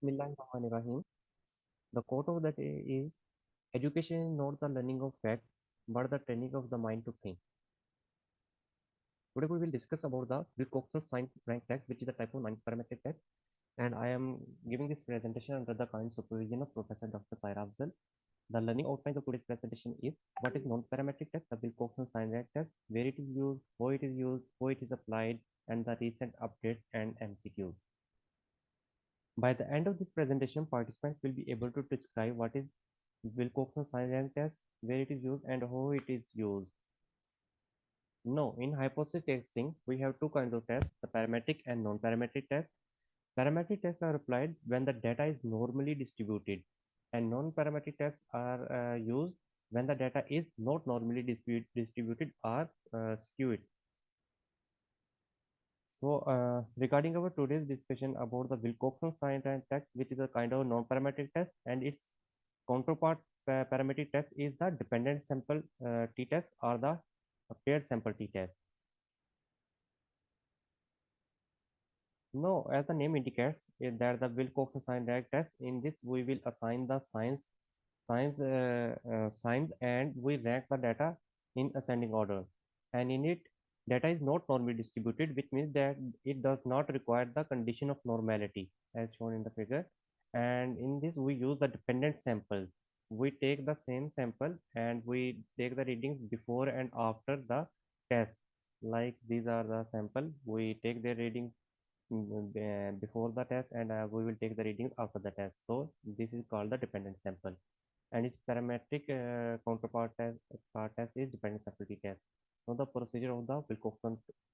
Bismillahirrahmanirrahim. The quote of the day is education is not the learning of facts, but the training of the mind to think. Today we will discuss about the Wilcoxon sign rank test, which is a type of non-parametric test. And I am giving this presentation under the kind supervision of Professor Dr. Saira Afzal. The learning outline of today's presentation is what is non-parametric test, the Wilcoxon sign rank test, where it is used, how it is applied, and the recent updates and MCQs. By the end of this presentation, participants will be able to describe what is Wilcoxon sign rank test, where it is used, and how it is used. No, in hypothesis testing, we have two kinds of tests, the parametric and non-parametric tests. Parametric tests are applied when the data is normally distributed, and non-parametric tests are used when the data is not normally distributed or skewed. So, regarding our today's discussion about the Wilcoxon sign rank test, which is a kind of non-parametric test, and its counterpart parametric test is the dependent sample t-test or the paired sample t-test. No, as the name indicates, is that the Wilcoxon sign rank test. In this, we will assign the signs, and we rank the data in ascending order. And in it, data is not normally distributed, which means that it does not require the condition of normality, as shown in the figure. And in this, we use the dependent sample. We take the same sample and we take the readings before and after the test. Like these are the sample, we take the readings before the test, and we will take the readings after the test. So this is called the dependent sample, and its parametric counterpart test is dependent sample t-test. Now the procedure of the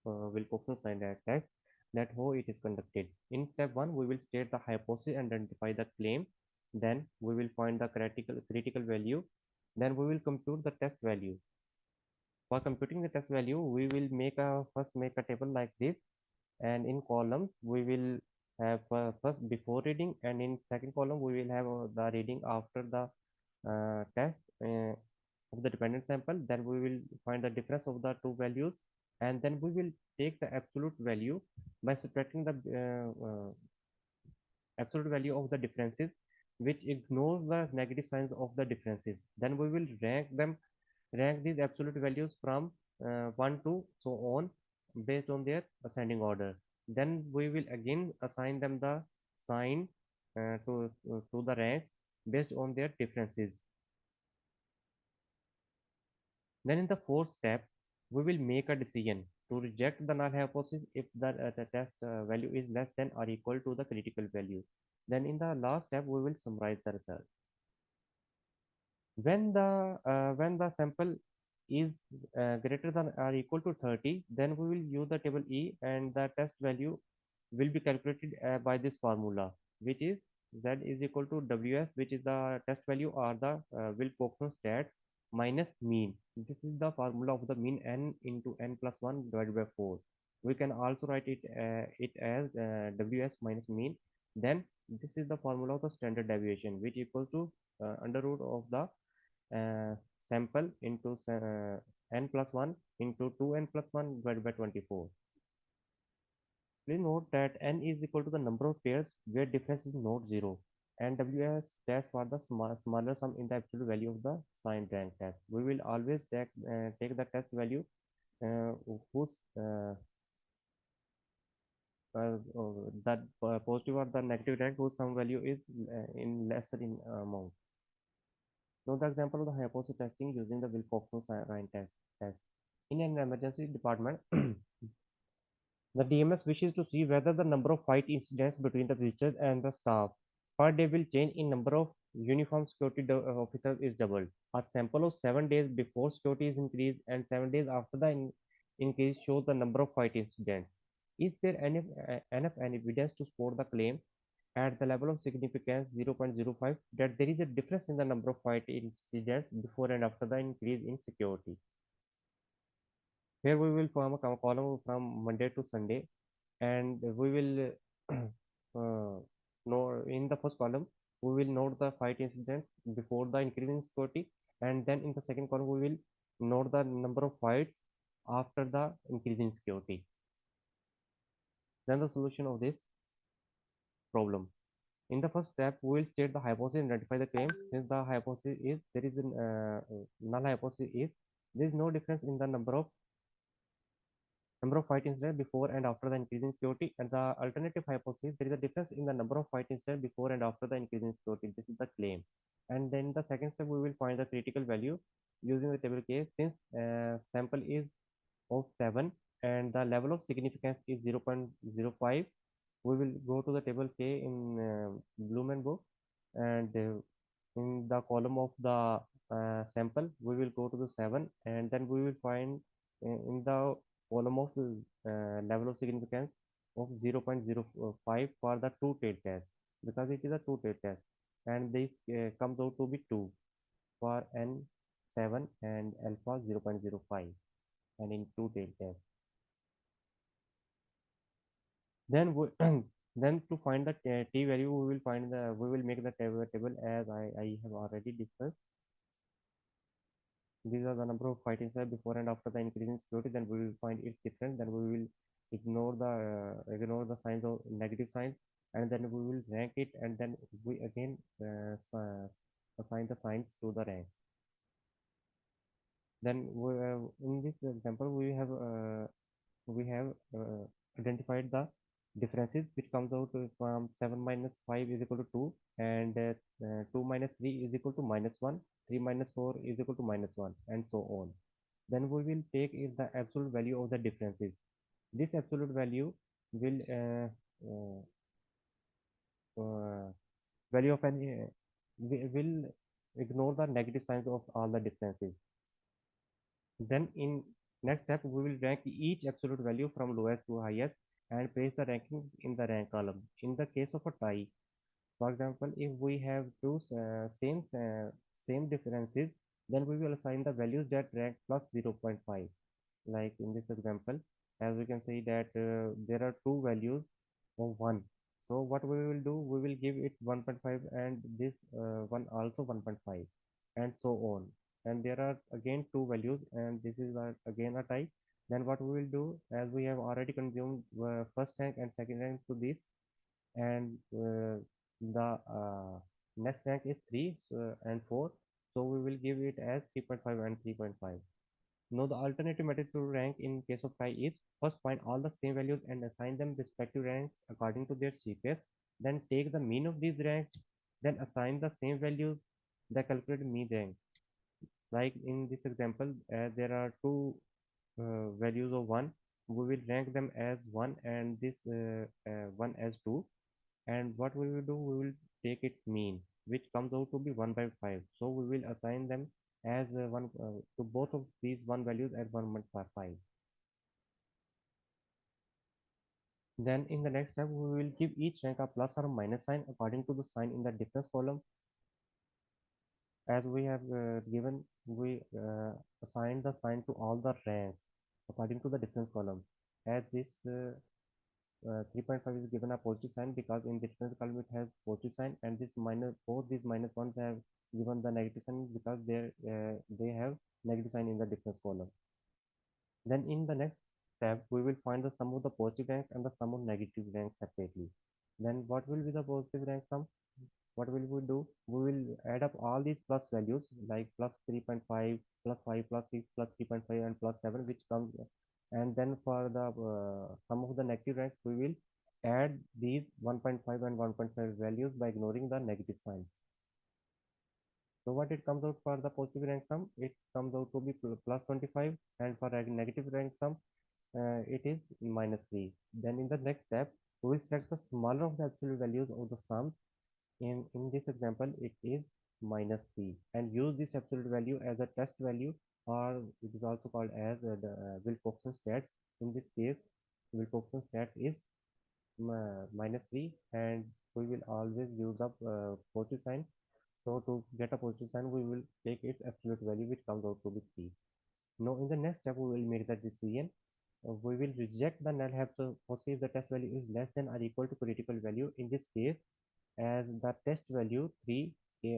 Wilcoxon sign test, that how it is conducted. In step 1, we will state the hypothesis and identify the claim. Then we will find the critical value. Then we will compute the test value. For computing the test value, we will first make a table like this, and in columns we will have first before reading, and in second column we will have the reading after the test of the dependent sample. Then we will find the difference of the two values, and then we will take the absolute value by subtracting the absolute value of the differences, which ignores the negative signs of the differences. Then we will rank these absolute values from 1 to so on based on their ascending order. Then we will again assign them the sign to the ranks based on their differences. Then in the fourth step, we will make a decision to reject the null hypothesis if the test value is less than or equal to the critical value. Then in the last step, we will summarize the result. When the sample is greater than or equal to 30, then we will use the table E, and the test value will be calculated by this formula, which is Z is equal to WS, which is the test value, or the Wilcoxon stats minus mean. This is the formula of the mean n into n plus 1 divided by 4. We can also write it as WS minus mean. Then this is the formula of the standard deviation, which equals to under root of the sample into n plus 1 into 2n plus 1 divided by 24. Please note that n is equal to the number of pairs where difference is not 0, and WS stands for the smaller sum in the absolute value of the sign rank test. We will always take the test value whose that positive or the negative rank whose sum value is in lesser in amount. Note the example of the hypothesis testing using the Wilcoxon sign test. In an emergency department, the DMS wishes to see whether the number of fight incidents between the visitors and the staff per day will change in number of uniform security officers is doubled. A sample of 7 days before security is increased and 7 days after the increase shows the number of fight incidents. Is there enough evidence to support the claim at the level of significance 0.05 that there is a difference in the number of fight incidents before and after the increase in security? Here we will form a column from Monday to Sunday, and we will know in the first column we will note the fight incidents before the increase in security, and then in the second column we will note the number of fights after the increase in security. Then the solution of this problem. In the first step, we will state the hypothesis and identify the claim. Since the hypothesis is there is a null hypothesis is there is no difference in the number of fight incidents before and after the increase in security, and the alternative hypothesis there is a difference in the number of fight incidents before and after the increase in security. This is the claim. And then the second step, we will find the critical value using the table case. Since sample is of 7 and the level of significance is 0.05, we will go to the table K in Blumen book, and in the column of the sample we will go to the 7, and then we will find in the column of level of significance of 0.05 for the two-tailed test, because it is a two-tailed test, and this comes out to be 2 for n7 and alpha 0.05 and in two-tailed test. Then we, then to find the t value, we will make the table as I have already discussed. These are the number of fighting cells before and after the increase in security. Then we will find its difference. Then we will ignore the signs of negative signs, and then we will rank it, and then we again assign the signs to the ranks. Then in this example we have identified the differences, which comes out from 7 minus 5 is equal to 2, and 2 minus 3 is equal to minus 1, 3 minus 4 is equal to minus 1, and so on. Then we will take is the absolute value of the differences. This absolute value will value of any will ignore the negative signs of all the differences. Then in next step, we will rank each absolute value from lowest to highest and place the rankings in the rank column. In the case of a tie, for example, if we have two same differences, then we will assign the values that rank plus 0.5. Like in this example, as we can see that there are two values of 1. So what we will do, we will give it 1.5 and this one also 1.5, and so on. And there are again two values, and this is again a type. Then what we will do, as we have already consumed first rank and second rank to this, and the next rank is 3 and 4, so we will give it as 3.5 and 3.5. Now the alternative method to rank in case of tie is first find all the same values and assign them respective ranks according to their CPS. Then take the mean of these ranks, then assign the same values, the calculated mean rank. Like in this example, there are two values of 1. We will rank them as 1 and this 1 as 2. And what we will do, we will take its mean, which comes out to be 1 by 5. So we will assign them as one to both of these 1 values as 1 by 5. Then in the next step, we will give each rank a plus or minus sign according to the sign in the difference column. As we have given, we assign the sign to all the ranks according to the difference column. As this 3.5 is given a positive sign because in difference column it has positive sign, and this minus, both these minus ones have given the negative sign because they have negative sign in the difference column. Then in the next step, we will find the sum of the positive ranks and the sum of negative ranks separately. Then what will be the positive rank sum? What will we do? We will add up all these plus values like plus 3.5, plus 5, plus 6, plus 3.5, and plus 7, which comes, and then for the sum of the negative ranks, we will add these 1.5 and 1.5 values by ignoring the negative signs. So what it comes out for the positive rank sum? It comes out to be plus 25, and for a negative rank sum, it is minus 3. Then in the next step, we will select the smaller of the absolute values of the sum. In this example, it is minus 3, and use this absolute value as a test value, or it is also called as the Wilcoxon stats. In this case, Wilcoxon stats is minus 3, and we will always use the positive sign. So to get a positive sign, we will take its absolute value, which comes out to be 3. Now in the next step, we will make the decision. We will reject the null hypothesis if the test value is less than or equal to critical value. In this case, as the test value 3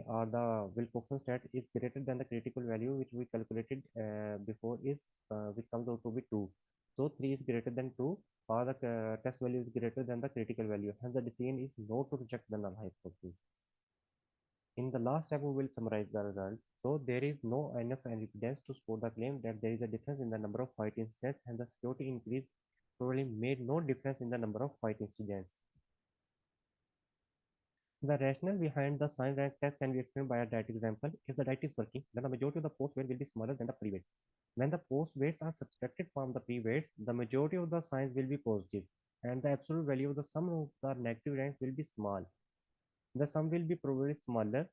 or the Wilcoxon stat is greater than the critical value which we calculated before is which comes out to be 2. So 3 is greater than 2 or the test value is greater than the critical value. Hence the decision is not to reject the null hypothesis. In the last step, we will summarize the result. So there is no enough evidence to support the claim that there is a difference in the number of fight incidents and the security increase probably made no difference in the number of fight incidents. The rationale behind the sign rank test can be explained by a direct example. If the diet is working, then the majority of the post weight will be smaller than the pre weight. When the post weights are subtracted from the pre weights, the majority of the signs will be positive, and the absolute value of the sum of the negative ranks will be small. The sum will be probably smaller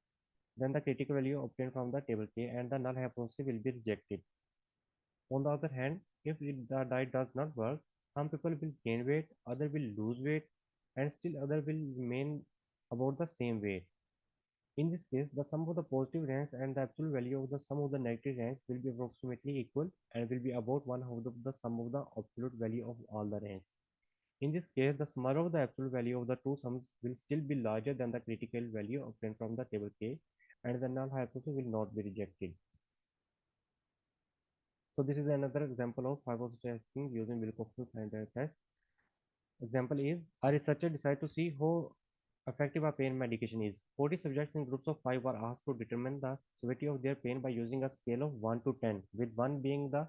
than the critical value obtained from the table K, and the null hypothesis will be rejected. On the other hand, if the diet does not work, some people will gain weight, others will lose weight, and still others will remain about the same weight. In this case, the sum of the positive ranks and the absolute value of the sum of the negative ranks will be approximately equal and will be about one half of the sum of the absolute value of all the ranks. In this case, the sum of the absolute value of the two sums will still be larger than the critical value obtained from the table K, and the null hypothesis will not be rejected. So this is another example of hypothesis testing using Wilcoxon sign test. Example is a researcher decided to see how effective a pain medication is. 40 subjects in groups of 5 were asked to determine the severity of their pain by using a scale of 1 to 10, with 1 being the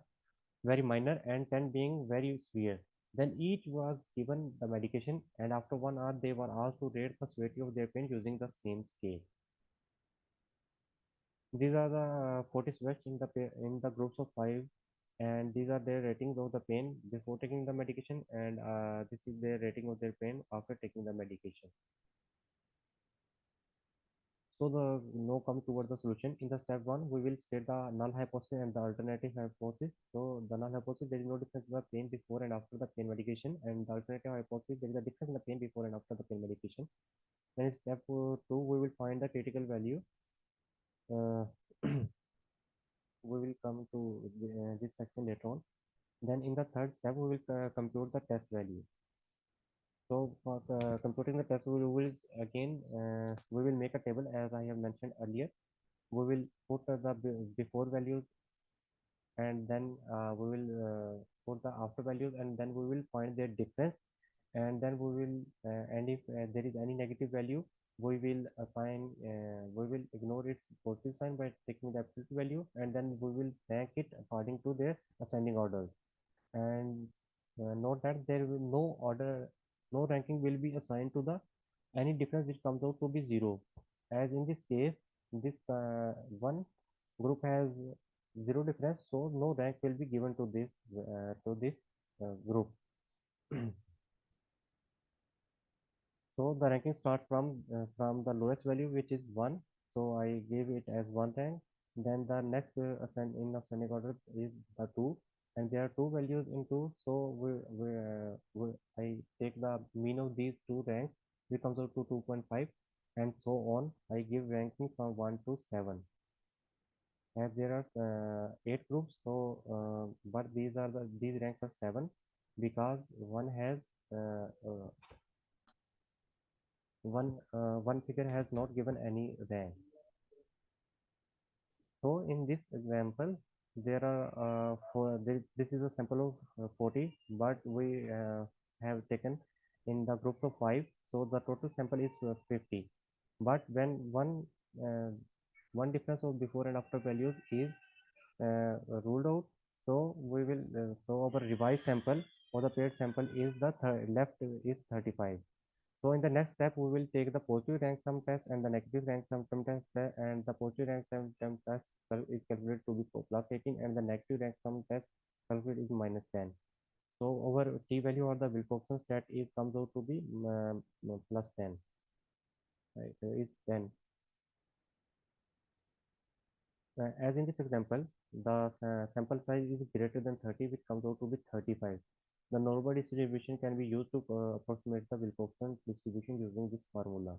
very minor and 10 being very severe. Then each was given the medication, and after 1 hour they were asked to rate the severity of their pain using the same scale. These are the 40 subjects in the groups of 5, and these are their ratings of the pain before taking the medication, and this is their rating of their pain after taking the medication. So the now come towards the solution. In the step one, we will state the null hypothesis and the alternative hypothesis. So the null hypothesis, there is no difference in the pain before and after the pain medication, and the alternative hypothesis, there is a difference in the pain before and after the pain medication. Then in step two, we will find the critical value. Uh, we will come to this section later on. Then in the third step, we will compute the test value. So for computing the test, we will again we will make a table as I have mentioned earlier. We will put the before values, and then we will put the after values, and then we will find their difference, and then we will and if there is any negative value, we will ignore its positive sign by taking the absolute value, and then we will rank it according to their ascending order. And note that there will no ranking will be assigned to the any difference which comes out to be zero. As in this case, this one group has zero difference, so no rank will be given to this group. So the ranking starts from the lowest value, which is 1. So I gave it as 1 rank. Then the next in ascending order is the 2, and there are two values in 2. So I take the mean of these two ranks, which comes out to 2.5, and so on. I give ranking from 1 to 7. As there are 8 groups, so but these ranks are 7 because one figure has not given any rank. So in this example, there are this is a sample of 40, but we have taken in the group of 5. So the total sample is 50. But when one difference of before and after values is ruled out, so we will so our revised sample or the paired sample is the left is 35. So in the next step, we will take the positive rank sum test and the negative rank sum test, and the positive rank sum test is calculated to be plus 18, and the negative rank sum test calculated is minus 10. So our t value or the Wilcoxon stat is comes out to be plus 10. Right, so it's 10. As in this example, the sample size is greater than 30, which comes out to be 35. The normal distribution can be used to approximate the Wilcoxon distribution using this formula,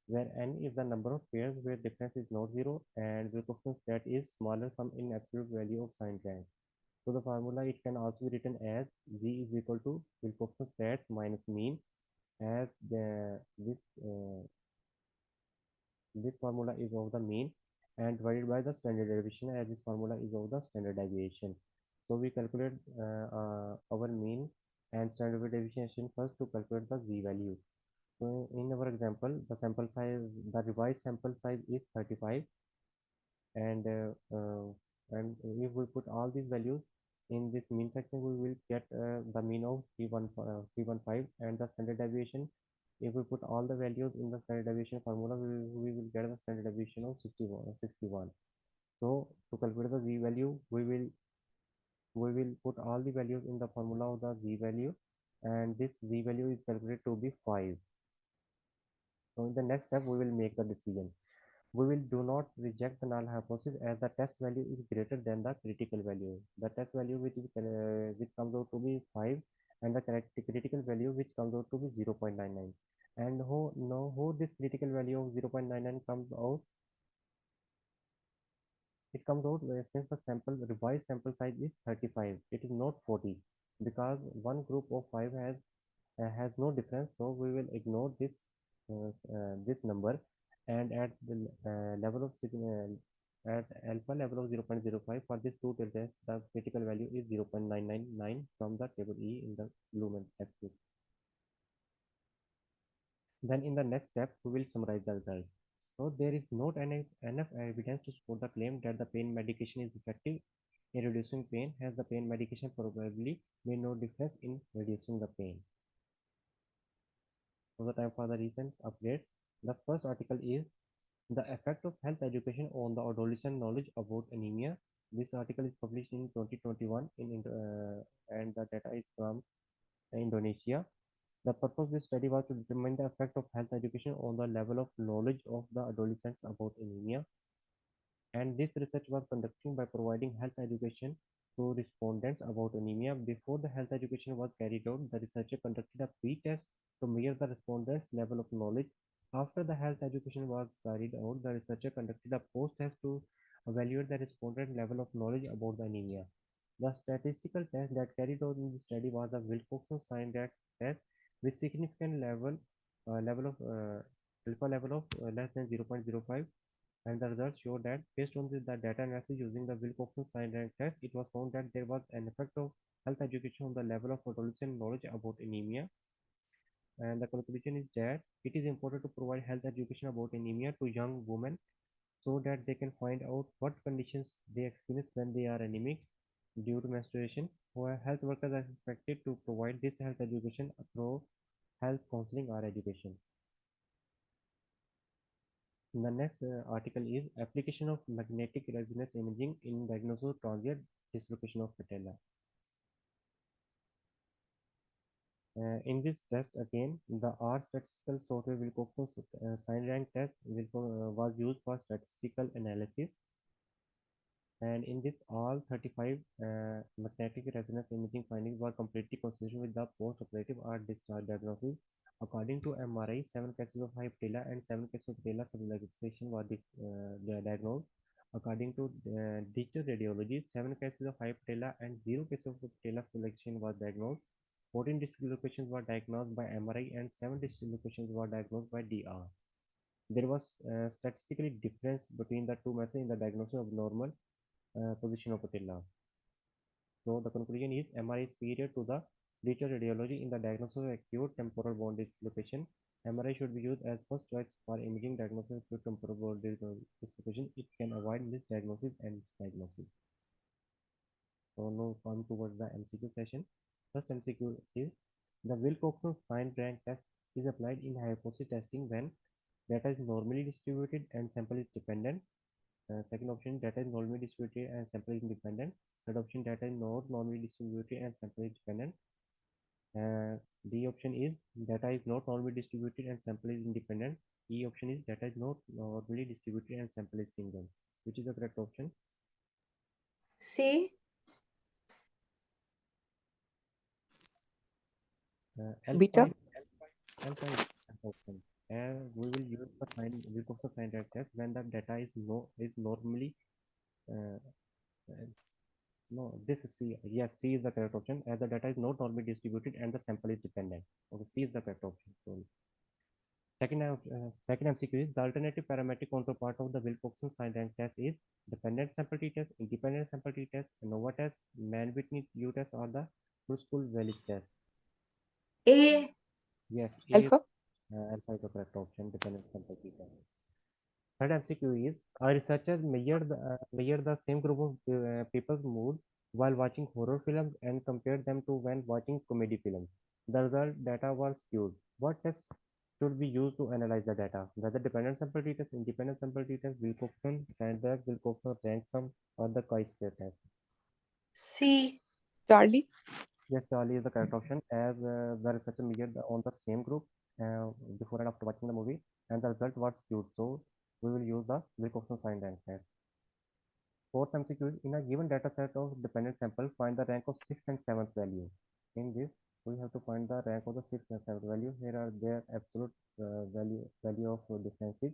where n is the number of pairs where difference is not zero, and Wilcoxon stat is smaller sum in absolute value of sign rank. So the formula it can also be written as G is equal to Wilcoxon stat minus mean, as this formula is of the mean, and divided by the standard deviation, as this formula is of the standard deviation. So we calculate our mean and standard deviation first to calculate the z-value. So in our example, the sample size, the revised sample size is 35, and if we put all these values in this mean section, we will get the mean of 315, and the standard deviation. If we put all the values in the standard deviation formula, we will get the standard deviation of 61. So to calculate the z value, we will put all the values in the formula of the z value, and this z value is calculated to be 5. So in the next step, we will make the decision. We will do not reject the null hypothesis as the test value is greater than the critical value. The test value which comes out to be 5, and the critical value which comes out to be 0.99. And how this critical value of 0.99 comes out? It comes out since the sample revised sample size is 35. It is not 40, because one group of 5 has no difference, so we will ignore this number, and at the level of at alpha level of 0.05 for this two tests, the critical value is 0.999 from the table E in the blue textbook. Then in the next step, we will summarize the results. So there is not enough evidence to support the claim that the pain medication is effective in reducing pain, as the pain medication probably made no difference in reducing the pain. So the time for the recent updates. The first article is the effect of health education on the adolescent knowledge about anemia. This article is published in 2021 and the data is from Indonesia. The purpose of this study was to determine the effect of health education on the level of knowledge of the adolescents about anemia. And this research was conducted by providing health education to respondents about anemia. Before the health education was carried out, the researcher conducted a pre-test to measure the respondents' level of knowledge. After the health education was carried out, the researcher conducted a post-test to evaluate the respondent level of knowledge about the anemia. The statistical test that carried out in the study was the Wilcoxon sign test with significant level of alpha level of less than 0.05, and the results show that based on the data analysis using the Wilcoxon sign rank test, it was found that there was an effect of health education on the level of adolescent knowledge about anemia. And the conclusion is that it is important to provide health education about anemia to young women so that they can find out what conditions they experience when they are anemic due to menstruation. Where health workers are expected to provide this health education through health counseling or education. The next article is application of magnetic resonance imaging in diagnosis of transient dislocation of patella. In this test, again, the R statistical software Wilcoxon sign rank test was used for statistical analysis. And in this, all 35 magnetic resonance imaging findings were completely consistent with the post-operative or discharge diagnosis. According to MRI, 7 cases of high patella and 7 cases of patella subluxation were diagnosed. According to digital radiology, 7 cases of high patella and 0 cases of patella subluxation were diagnosed. 14 dislocations were diagnosed by MRI and 7 dislocations were diagnosed by DR. There was statistically difference between the two methods in the diagnosis of normal position of patella. So the conclusion is MRI is superior to the digital radiology in the diagnosis of acute temporal bone dislocation. MRI should be used as first choice for imaging diagnosis of acute temporal bone dislocation. It can avoid misdiagnosis and misdiagnosis. So now come towards the MCQ session. First MCQ is the Wilcoxon sign rank test is applied in hypothesis testing when data is normally distributed and sample is dependent. Second option, data is normally distributed and sample is independent. Third option, data is not normally distributed and sample is dependent. D option is data is not normally distributed and sample is independent. E option is data is not normally distributed and sample is single. Which is the correct option? C. Alpha Beta. is alpha is the option. We will use the sign Wilcoxon sign rank test when the data is normally uh, no, this is C. Yes, C is the correct option as the data is not normally distributed and the sample is dependent. Okay, C is the correct option. Sorry. Second MCQ is the alternative parametric counterpart of the Wilcoxon sign rank test is dependent sample t-test, independent sample t-test, ANOVA test, man-Whitney u-test, or the true school values test. A. Yes, A, Alpha. alpha is the correct option, dependent sample t-test. Third MCQ is a researcher measured the same group of people's mood while watching horror films and compared them to when watching comedy films. The result data were skewed. What tests should be used to analyze the data? Whether dependent sample t-test, independent sample t-test, Wilcoxon, Sandberg, Wilcoxon rank sum, or the chi-square test? C. Charlie. Yes, Charlie is the correct option as the researcher measured on the same group before and after watching the movie, and the result was skewed. So we will use the Wilcoxon sign rank test. Fourth MCQ is in a given data set of dependent sample, find the rank of sixth and seventh value. In this, we have to find the rank of the sixth and seventh value. Here are their absolute value of differences.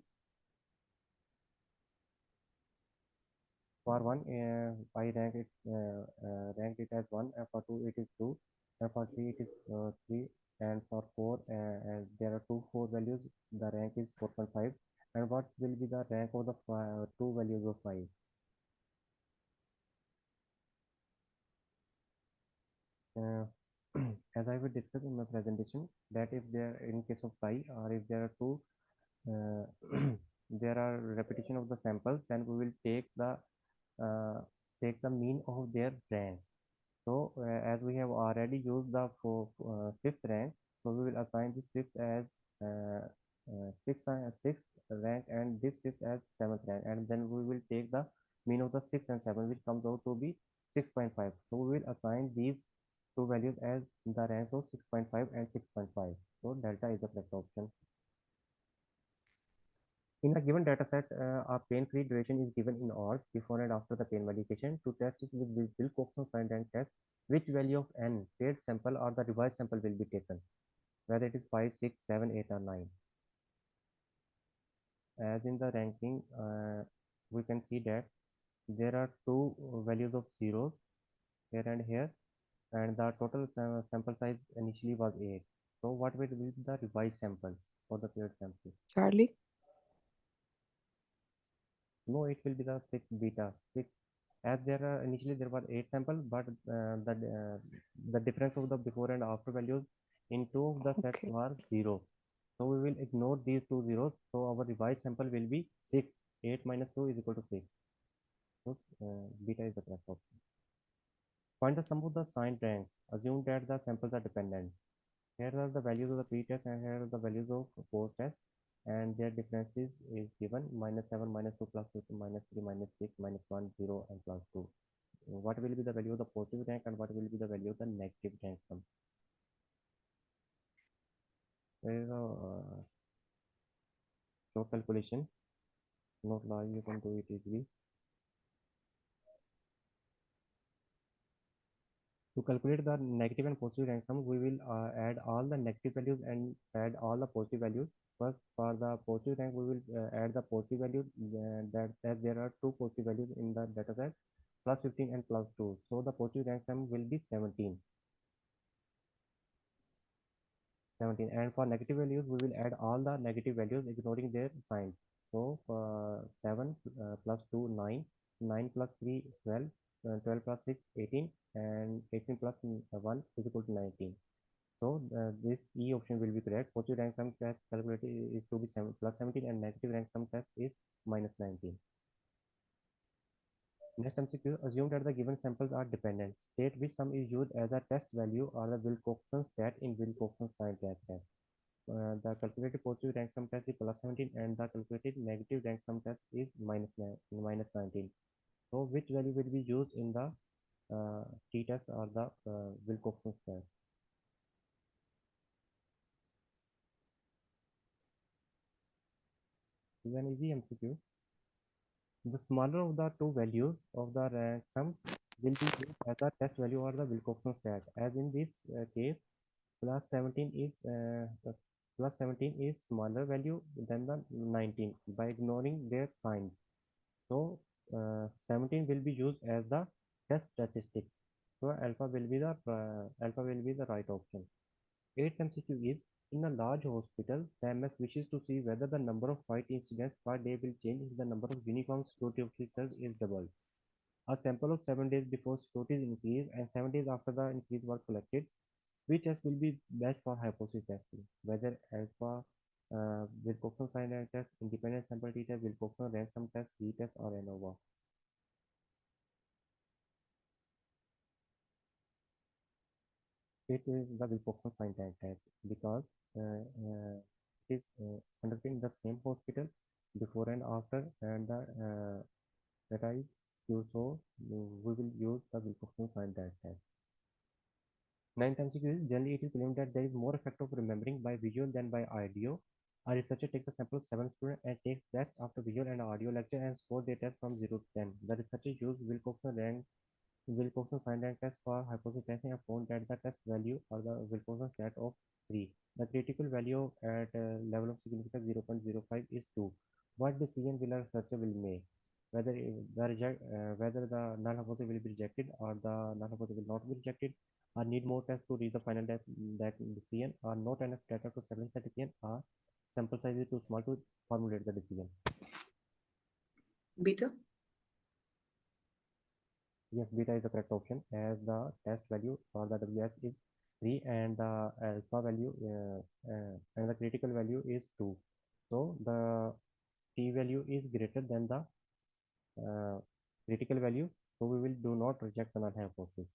For one, I ranked it as one, and for two it is two, and for three it is three, and for four, and there are four values. The rank is 4.5. And what will be the rank of the two values of five? Uh, as I will discuss in my presentation, that if there in case of pi or if there are two, uh, there are repetition of the samples, then we will uh, take the mean of their ranks. So as we have already used the fifth rank, so we will assign this fifth as sixth rank and this fifth as seventh rank, and then we will take the mean of the sixth and seventh, which comes out to be 6.5. So we will assign these two values as the ranks of 6.5 and 6.5. So delta is the correct option. In a given dataset, a pain-free duration is given in hours before and after the pain medication. To test it with Wilcoxon sign rank test, which value of n paired sample or the revised sample will be taken, whether it is 5, 6, 7, 8, or 9. As in the ranking, we can see that there are two values of zeros here and here, and the total sample size initially was 8. So what will be the revised sample for the paired sample? Charlie. No, it will be the 6 beta. 6, as there are initially there were 8 samples, but the difference of the before and after values in two of the sets Okay. were 0. So we will ignore these two zeros. So our revised sample will be 6. 8 minus 2 is equal to 6. So beta is the correct option. Find the sum of the signed ranks. Assume that the samples are dependent. Here are the values of the pre-test and here are the values of post-test, and their differences is given -7, -2, +2, -3, -6, -1, 0, and +2. What will be the value of the positive rank and what will be the value of the negative rank sum? There is a short calculation, not large, you can do it easily. To calculate the negative and positive rank sum, we will add all the negative values and add all the positive values. First, for the positive rank, we will add the positive value that there are two positive values in the data set, +15 and +2. So the positive rank sum will be 17. 17. And for negative values, we will add all the negative values ignoring their signs. So 7 plus 2, 9, 9 plus 3, 12, 12 plus 6, 18, and 18 plus 1 is equal to 19. So this E option will be correct. Positive rank sum test calculated is to be 7 plus 17 and negative rank sum test is -19. Next MCQ, assume that the given samples are dependent. State which sum is used as a test value or the Wilcoxon stat in Wilcoxon sign test. The calculated positive rank sum test is +17 and the calculated negative rank sum test is -19. So which value will be used in the t-test or the Wilcoxon test? This is an easy MCQ. The smaller of the two values of the rank sums will be used as a test value or the Wilcoxon stat. As in this case, plus 17 is plus 17 is smaller value than the 19 by ignoring their signs. So 17 will be used as the test statistics. So alpha will be the right option. 8th MCQ is, in a large hospital, the MS wishes to see whether the number of fight incidents per day will change if the number of uniformed security officers is doubled. A sample of 7 days before security is increased and 7 days after the increase were collected. Which test will be best for hypothesis testing? Whether alpha Wilcoxon sign test, independent sample t-test, Wilcoxon ransom test, Z-test, or ANOVA. It is the Wilcoxon sign test because it is conducted in the same hospital before and after, and the data is used. So we will use the Wilcoxon sign test. Ninth MCQ is, generally it is claimed that there is more effect of remembering by visual than by audio. A researcher takes a sample of 7 students and takes test after visual and audio lecture and score their test from 0 to 10. The researcher used Wilcoxon sign rank test for hypothesis testing and found that the test value or the Wilcoxon stat of 3. The critical value at level of significance 0.05 is 2. What decision will a researcher will make? Whether the null hypothesis will be rejected or the null hypothesis will not be rejected, or need more tests to reach the final test that decision, or not enough data to establish the decision, or sample size is too small to formulate the decision. Beta? Yes, beta is the correct option as the test value for the WS is 3 and the alpha value and the critical value is 2. So the t value is greater than the critical value. So we will do not reject the null hypothesis.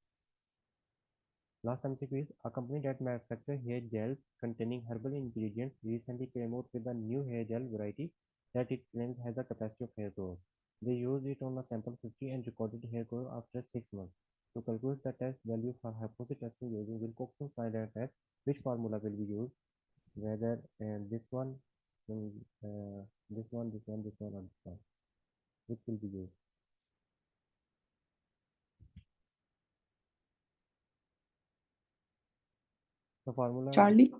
Last MCQ is, a company that manufactures hair gels containing herbal ingredients recently came out with a new hair gel variety that it claims has the capacity of hair growth. They used it on a sample 50 and recorded hair growth after 6 months. To calculate the test value for hypothesis testing using Wilcoxon silent test, which formula will be used? Whether this one, this one, this one, this one, or this one. Which will be used? The formula, Charlie?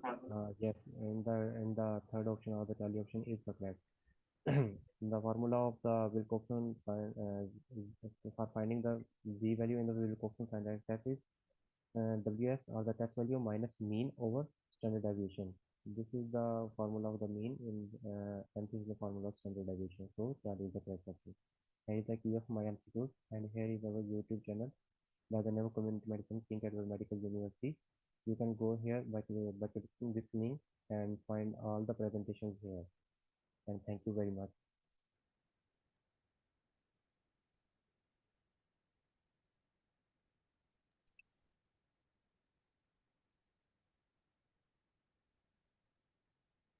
yes, in the third option or the tally option is the correct. The formula of the Wilcoxon for finding the z value in the Wilcoxon standard test is WS or the test value minus mean over standard deviation. This is the formula of the mean and this is the formula of standard deviation. So that is the correct option. Here is the key of my MCQs and here is our YouTube channel by the name of Community Medicine, King Edward Medical University. You can go here by clicking this link and find all the presentations here. And thank you very much.